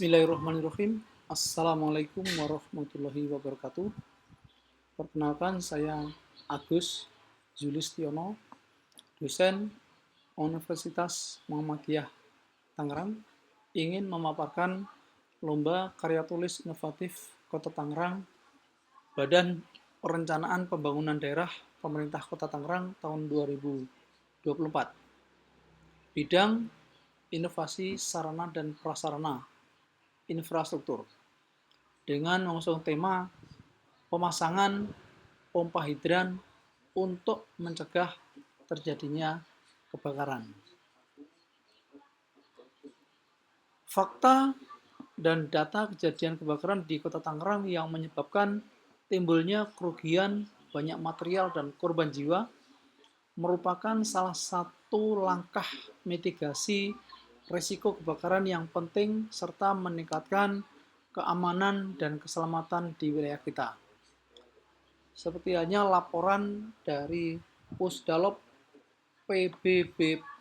Bismillahirrahmanirrahim. Assalamualaikum warahmatullahi wabarakatuh. Perkenalkan, saya Agus Zulistiono, dosen Universitas Muhammadiyah Tangerang, ingin memaparkan lomba karya tulis inovatif Kota Tangerang, Badan Perencanaan Pembangunan Daerah Pemerintah Kota Tangerang tahun 2024. Bidang inovasi sarana dan prasarana infrastruktur dengan mengusung tema pemasangan pompa hidran untuk mencegah terjadinya kebakaran. Fakta dan data kejadian kebakaran di Kota Tangerang yang menyebabkan timbulnya kerugian banyak material dan korban jiwa merupakan salah satu langkah mitigasi risiko kebakaran yang penting serta meningkatkan keamanan dan keselamatan di wilayah kita. Seperti halnya laporan dari Pusdalop PBBP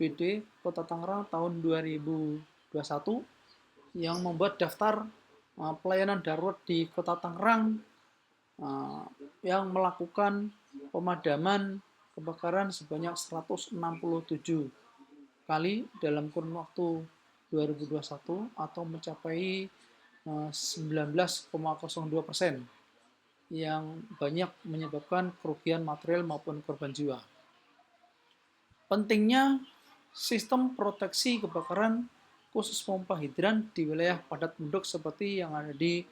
BD Kota Tangerang tahun 2021 yang membuat daftar pelayanan darurat di Kota Tangerang yang melakukan pemadaman kebakaran sebanyak 167 kali dalam kurun waktu 2021 atau mencapai 19,02%, yang banyak menyebabkan kerugian material maupun korban jiwa. Pentingnya sistem proteksi kebakaran khusus pompa hidran di wilayah padat penduduk seperti yang ada di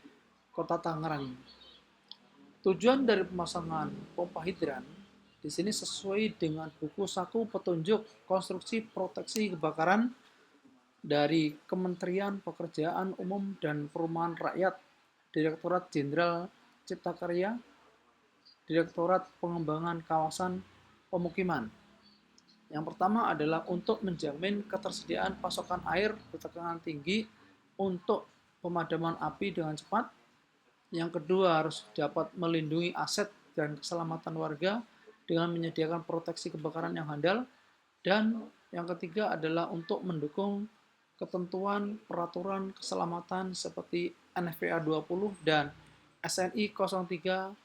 Kota Tangerang. Tujuan dari pemasangan pompa hidran di sini sesuai dengan buku saku petunjuk konstruksi proteksi kebakaran dari Kementerian Pekerjaan Umum dan Perumahan Rakyat, Direktorat Jenderal Cipta Karya, Direktorat Pengembangan Kawasan Pemukiman. Yang pertama adalah untuk menjamin ketersediaan pasokan air bertekanan tinggi untuk pemadaman api dengan cepat. Yang kedua, harus dapat melindungi aset dan keselamatan warga dengan menyediakan proteksi kebakaran yang handal. Dan yang ketiga adalah untuk mendukung ketentuan peraturan keselamatan seperti NFPA 20 dan SNI 03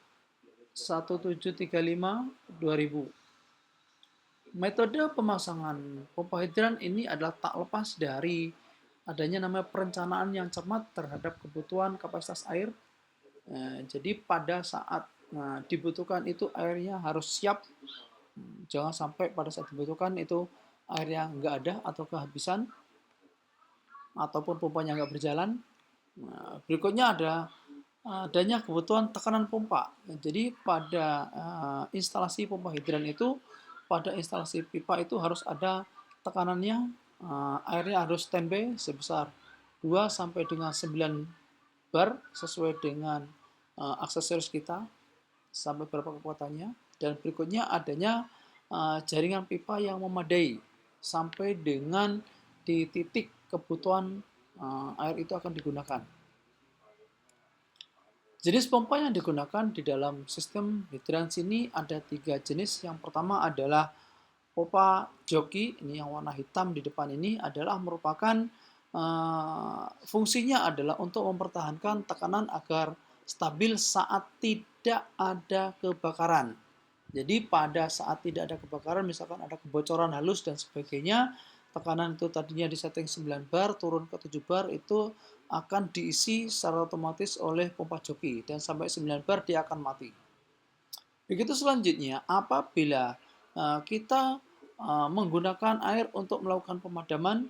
1735 2000. Metode pemasangan pompa hidran ini adalah tak lepas dari adanya namanya perencanaan yang cermat terhadap kebutuhan kapasitas air. Jadi pada saat dibutuhkan itu airnya harus siap, jangan sampai pada saat dibutuhkan itu airnya nggak ada atau kehabisan ataupun pompanya nggak berjalan. Berikutnya adanya kebutuhan tekanan pompa. Jadi pada instalasi pompa hidran itu, pada instalasi pipa itu harus ada tekanannya, airnya harus standby sebesar 2 sampai dengan 9 bar sesuai dengan aksesoris kita sampai berapa kekuatannya. Dan berikutnya adanya jaringan pipa yang memadai sampai dengan di titik kebutuhan air itu akan digunakan. Jenis pompa yang digunakan di dalam sistem hidran sini ada 3 jenis. Yang pertama adalah pompa joki, ini yang warna hitam di depan ini adalah merupakan fungsinya adalah untuk mempertahankan tekanan agar stabil saat tidak ada kebakaran. Jadi pada saat tidak ada kebakaran, misalkan ada kebocoran halus dan sebagainya, tekanan itu tadinya disetting 9 bar, turun ke 7 bar, itu akan diisi secara otomatis oleh pompa joki, dan sampai 9 bar dia akan mati. Begitu selanjutnya, apabila kita menggunakan air untuk melakukan pemadaman,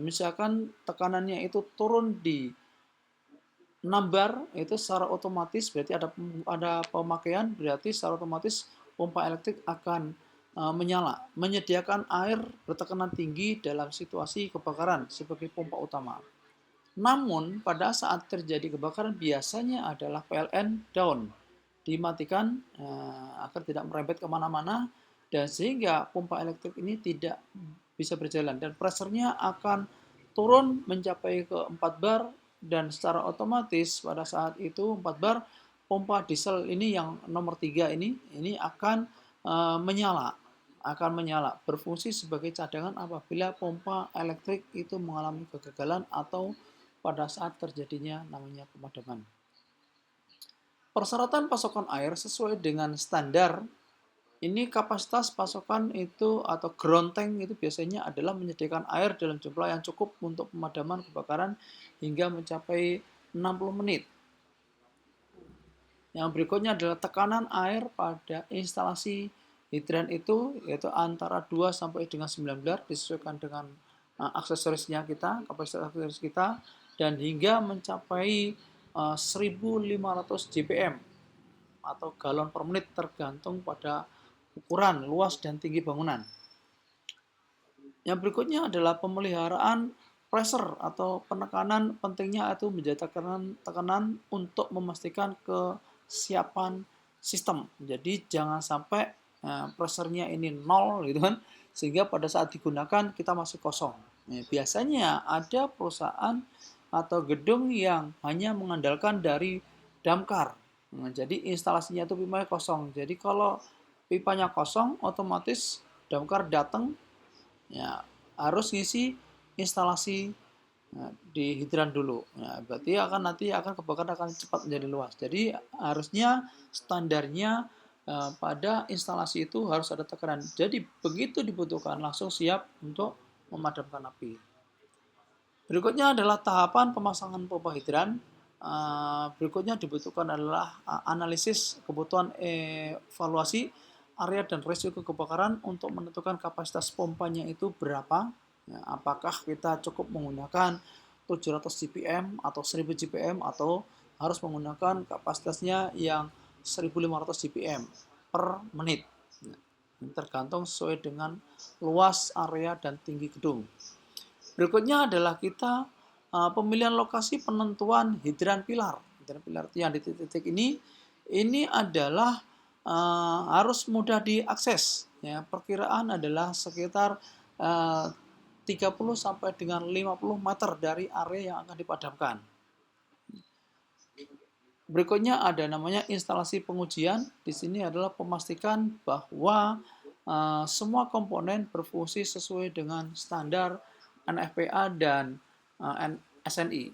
misalkan tekanannya itu turun di 6 bar, itu secara otomatis berarti ada pemakaian, berarti secara otomatis pompa elektrik akan menyala, menyediakan air bertekanan tinggi dalam situasi kebakaran sebagai pompa utama. Namun pada saat terjadi kebakaran biasanya adalah PLN down, dimatikan agar tidak merembet kemana-mana, dan sehingga pompa elektrik ini tidak bisa berjalan dan pressure-nya akan turun mencapai ke 4 bar, dan secara otomatis pada saat itu 4 bar pompa diesel ini yang nomor 3 ini akan menyala, berfungsi sebagai cadangan apabila pompa elektrik itu mengalami kegagalan atau pada saat terjadinya namanya pemadaman. Persyaratan pasokan air sesuai dengan standar. Ini kapasitas pasokan itu atau ground tank itu biasanya adalah menyediakan air dalam jumlah yang cukup untuk pemadaman kebakaran hingga mencapai 60 menit. Yang berikutnya adalah tekanan air pada instalasi hidran itu yaitu antara 2 sampai dengan 9 bar disesuaikan dengan aksesorisnya kita, kapasitas aksesoris kita, dan hingga mencapai 1500 GPM atau galon per menit tergantung pada ukuran, luas, dan tinggi bangunan. Yang berikutnya adalah pemeliharaan pressure atau penekanan. Pentingnya itu menjaga tekanan untuk memastikan kesiapan sistem. Jadi jangan sampai pressure-nya ini nol gitu kan, sehingga pada saat digunakan kita masih kosong. Biasanya ada perusahaan atau gedung yang hanya mengandalkan dari damkar. Jadi instalasinya itu pipanya kosong. Jadi kalau pipanya kosong, otomatis damkar datang, ya harus ngisi instalasi di hidran dulu. Ya, berarti nanti kebakaran akan cepat menjadi luas. Jadi harusnya standarnya pada instalasi itu harus ada tekanan. Jadi begitu dibutuhkan langsung siap untuk memadamkan api. Berikutnya adalah tahapan pemasangan pompa hidran. Berikutnya dibutuhkan adalah analisis kebutuhan evaluasi area dan risiko kebakaran untuk menentukan kapasitas pompanya itu berapa. Ya, apakah kita cukup menggunakan 700 GPM atau 1000 GPM atau harus menggunakan kapasitasnya yang 1500 GPM per menit. Ya, tergantung sesuai dengan luas area dan tinggi gedung. Berikutnya adalah kita pemilihan lokasi penentuan hidran pilar. Hidran pilar yang di titik-titik ini adalah harus mudah diakses. Ya, perkiraan adalah sekitar 30 sampai dengan 50 meter dari area yang akan dipadamkan. Berikutnya ada namanya instalasi pengujian. Di sini adalah memastikan bahwa semua komponen berfungsi sesuai dengan standar NFPA dan SNI.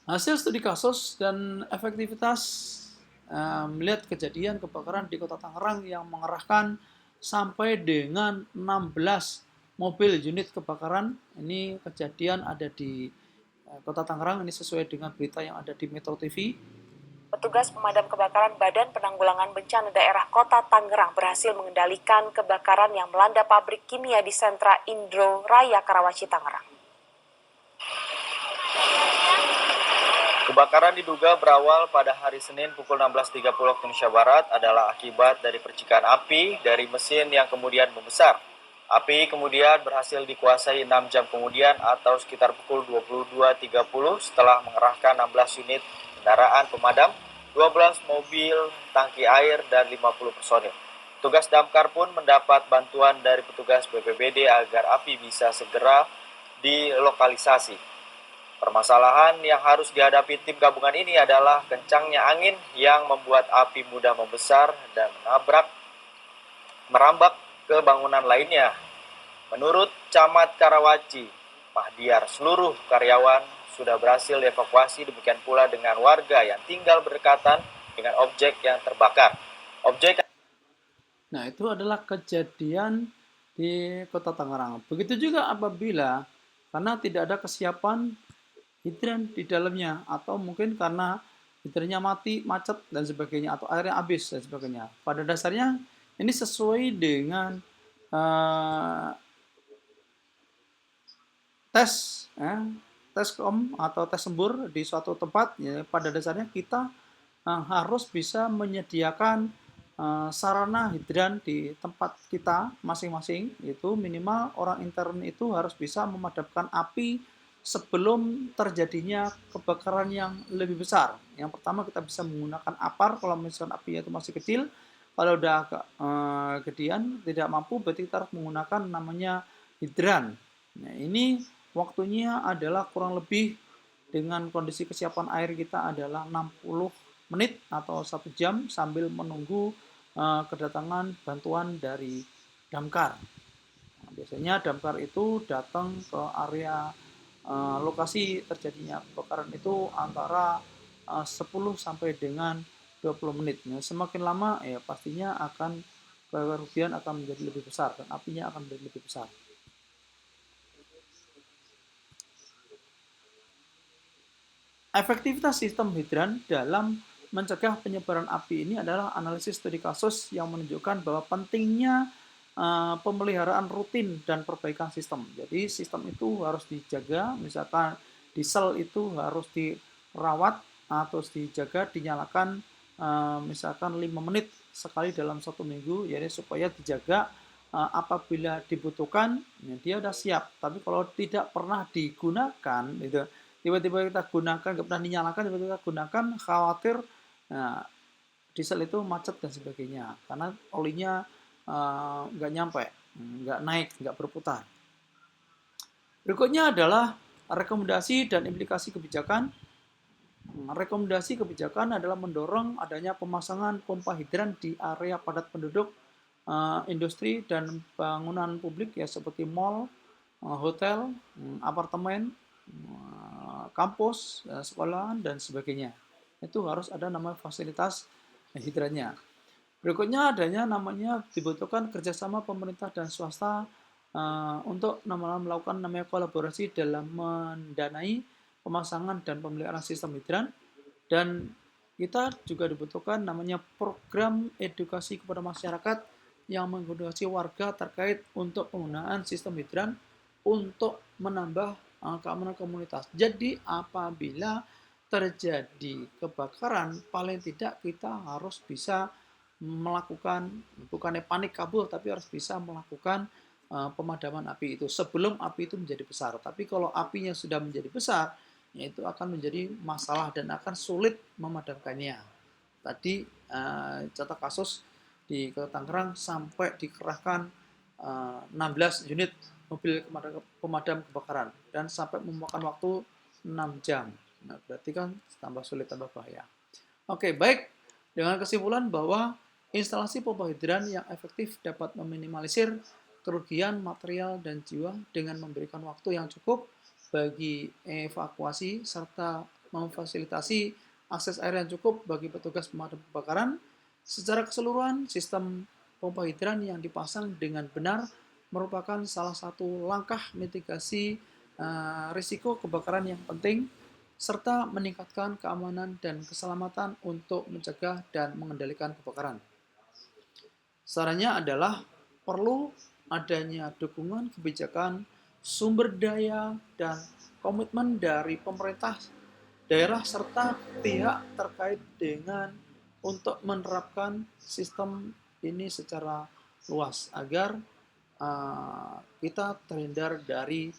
Hasil studi kasus dan efektivitas melihat kejadian kebakaran di Kota Tangerang yang mengerahkan sampai dengan 16 mobil unit kebakaran. Ini kejadian ada di Kota Tangerang, ini sesuai dengan berita yang ada di Metro TV. Petugas pemadam kebakaran Badan Penanggulangan Bencana Daerah Kota Tangerang berhasil mengendalikan kebakaran yang melanda pabrik kimia di sentra Indro Raya Karawaci, Tangerang. Kebakaran diduga berawal pada hari Senin pukul 16.30 waktu Indonesia Barat adalah akibat dari percikan api dari mesin yang kemudian membesar. Api kemudian berhasil dikuasai 6 jam kemudian atau sekitar pukul 22.30 setelah mengerahkan 16 unit kendaraan pemadam, 12 mobil tangki air, dan 50 personil. Petugas damkar pun mendapat bantuan dari petugas BPBD agar api bisa segera dilokalisasi. Permasalahan yang harus dihadapi tim gabungan ini adalah kencangnya angin yang membuat api mudah membesar dan merambat ke bangunan lainnya. Menurut Camat Karawaci, Mahdiar, seluruh karyawan sudah berhasil dievakuasi, demikian pula dengan warga yang tinggal berdekatan dengan objek yang terbakar. Nah, itu adalah kejadian di Kota Tangerang. Begitu juga apabila karena tidak ada kesiapan hidran di dalamnya, atau mungkin karena hidrannya mati, macet, dan sebagainya, atau airnya habis, dan sebagainya. Pada dasarnya, ini sesuai dengan tes atau tes sembur di suatu tempat. Ya, pada dasarnya kita harus bisa menyediakan sarana hidran di tempat kita masing-masing. Itu minimal orang intern itu harus bisa memadamkan api sebelum terjadinya kebakaran yang lebih besar. Yang pertama kita bisa menggunakan apar kalau misalkan apinya itu masih kecil. Kalau udah agak gedean, tidak mampu, berarti kita harus menggunakan namanya hidran. Nah, ini waktunya adalah kurang lebih dengan kondisi kesiapan air kita adalah 60 menit atau 1 jam sambil menunggu kedatangan bantuan dari damkar. Nah, Biasanya damkar itu datang ke area lokasi terjadinya kebakaran itu antara 10 sampai dengan 20 menit. Nah, semakin lama ya pastinya akan kerugian akan menjadi lebih besar dan apinya akan menjadi lebih besar. Efektivitas sistem hidran dalam mencegah penyebaran api ini adalah analisis studi kasus yang menunjukkan bahwa pentingnya pemeliharaan rutin dan perbaikan sistem. Jadi sistem itu harus dijaga, misalkan diesel itu harus dirawat atau dijaga, dinyalakan misalkan 5 menit sekali dalam 1 minggu, jadi supaya dijaga apabila dibutuhkan ya dia udah siap. Tapi kalau tidak pernah digunakan itu tiba-tiba kita gunakan, nggak pernah dinyalakan, tiba-tiba kita gunakan, khawatir nah, diesel itu macet dan sebagainya karena olinya nggak nyampe, nggak naik, nggak berputar. Berikutnya adalah rekomendasi dan implikasi kebijakan. Rekomendasi kebijakan adalah mendorong adanya pemasangan pompa hidran di area padat penduduk, industri dan bangunan publik ya seperti mall, hotel, apartemen, kampus, sekolahan dan sebagainya. Itu harus ada namanya fasilitas hidrannya. Berikutnya adanya namanya dibutuhkan kerjasama pemerintah dan swasta untuk melakukan namanya kolaborasi dalam mendanai pemasangan dan pemeliharaan sistem hidran, dan kita juga dibutuhkan namanya program edukasi kepada masyarakat yang mengedukasi warga terkait untuk penggunaan sistem hidran untuk menambah keamanan komunitas. Jadi apabila terjadi kebakaran, paling tidak kita harus bisa melakukan, bukannya panik kabur, tapi harus bisa melakukan pemadaman api itu sebelum api itu menjadi besar. Tapi kalau apinya sudah menjadi besar, ya itu akan menjadi masalah dan akan sulit memadamkannya. Tadi contoh kasus di Kota Tangerang sampai dikerahkan 16 unit mobil pemadam kebakaran dan sampai memakan waktu 6 jam. Nah, berarti kan tambah sulit, tambah bahaya. Oke, baik. Dengan kesimpulan bahwa instalasi pompa hidran yang efektif dapat meminimalisir kerugian material dan jiwa dengan memberikan waktu yang cukup bagi evakuasi serta memfasilitasi akses air yang cukup bagi petugas pemadam kebakaran. Secara keseluruhan, sistem pompa hidran yang dipasang dengan benar merupakan salah satu langkah mitigasi risiko kebakaran yang penting serta meningkatkan keamanan dan keselamatan untuk mencegah dan mengendalikan kebakaran. Sarannya adalah perlu adanya dukungan kebijakan, sumber daya, dan komitmen dari pemerintah daerah serta pihak terkait dengan untuk menerapkan sistem ini secara luas agar kita terhindar dari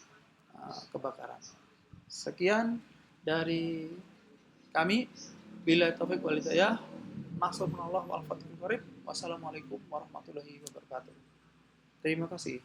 kebakaran. Sekian dari kami. Bila taufik wal hidayah. Nasrullah wal fathul qarib. Wassalamualaikum warahmatullahi wabarakatuh. Terima kasih.